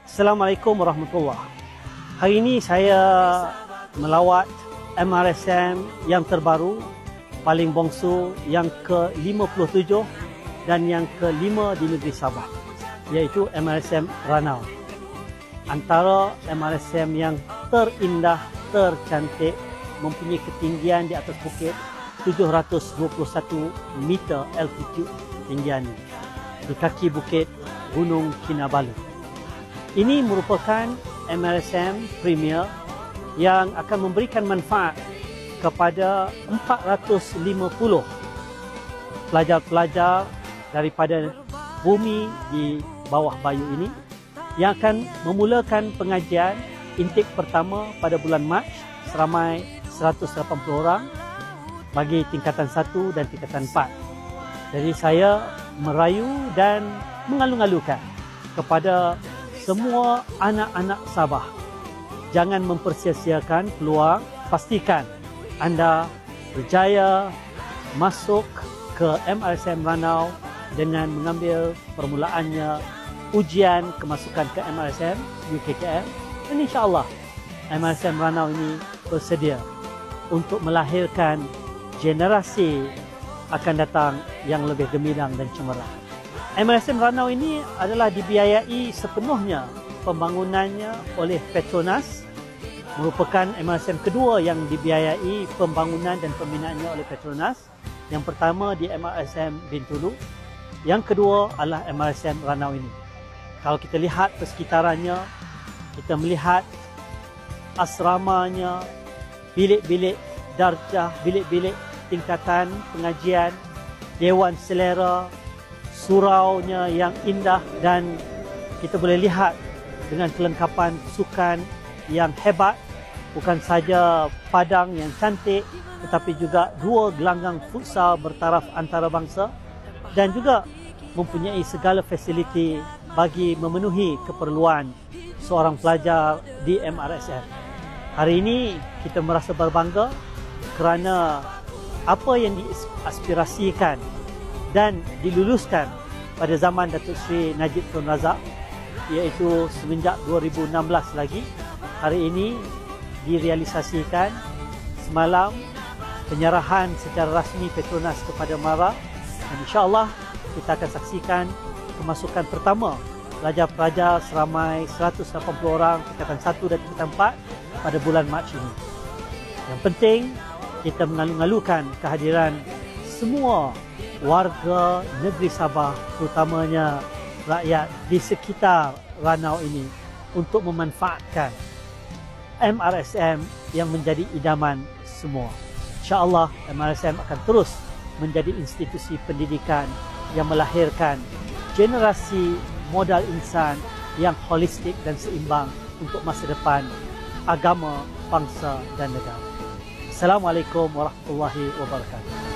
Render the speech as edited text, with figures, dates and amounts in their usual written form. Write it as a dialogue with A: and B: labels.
A: Assalamualaikum warahmatullahi. Hari ini saya melawat MRSM yang terbaru, paling bongsu, yang ke-57 dan yang ke-5 di negeri Sabah, iaitu MRSM Ranau. Antara MRSM yang terindah, tercantik, mempunyai ketinggian di atas bukit 721 meter altitude ketinggiannya di kaki bukit Gunung Kinabalu. Ini merupakan MRSM Premier yang akan memberikan manfaat kepada 450 pelajar-pelajar daripada bumi di bawah bayu ini yang akan memulakan pengajian intake pertama pada bulan Mac seramai 180 orang bagi tingkatan 1 dan tingkatan 4. Jadi saya merayu dan mengalu-alukan kepada semua anak-anak Sabah, jangan mempersia-siakan peluang. Pastikan anda berjaya masuk ke MRSM Ranau dengan mengambil permulaannya ujian kemasukan ke MRSM UKKM, dan insya-Allah MRSM Ranau ini bersedia untuk melahirkan generasi akan datang yang lebih gemilang dan cemerlang. MRSM Ranau ini adalah dibiayai sepenuhnya pembangunannya oleh Petronas, merupakan MRSM kedua yang dibiayai pembangunan dan pembinaannya oleh Petronas. Yang pertama di MRSM Bintulu, yang kedua adalah MRSM Ranau ini. Kalau kita lihat persekitarannya, kita melihat asramanya, bilik-bilik darjah, bilik-bilik tingkatan pengajian, dewan selera, suraunya yang indah, dan kita boleh lihat dengan kelengkapan sukan yang hebat, bukan saja padang yang cantik tetapi juga 2 gelanggang futsal bertaraf antarabangsa dan juga mempunyai segala fasiliti bagi memenuhi keperluan seorang pelajar di MRSM. Hari ini kita merasa berbangga kerana apa yang diaspirasikan dan diluluskan pada zaman Datuk Seri Najib Tun Razak, iaitu semenjak 2016 lagi, hari ini direalisasikan. Semalam penyerahan secara rasmi Petronas kepada MARA, dan insya-Allah kita akan saksikan kemasukan pertama pelajar-pelajar seramai 180 orang tingkatan 1 dan tingkatan 4 pada bulan Mac ini. Yang penting kita mengalu-alukan kehadiran semua warga negeri Sabah, terutamanya rakyat di sekitar Ranau ini, untuk memanfaatkan MRSM yang menjadi idaman semua. InsyaAllah MRSM akan terus menjadi institusi pendidikan yang melahirkan generasi modal insan yang holistik dan seimbang untuk masa depan agama, bangsa dan negara. Assalamualaikum warahmatullahi wabarakatuh.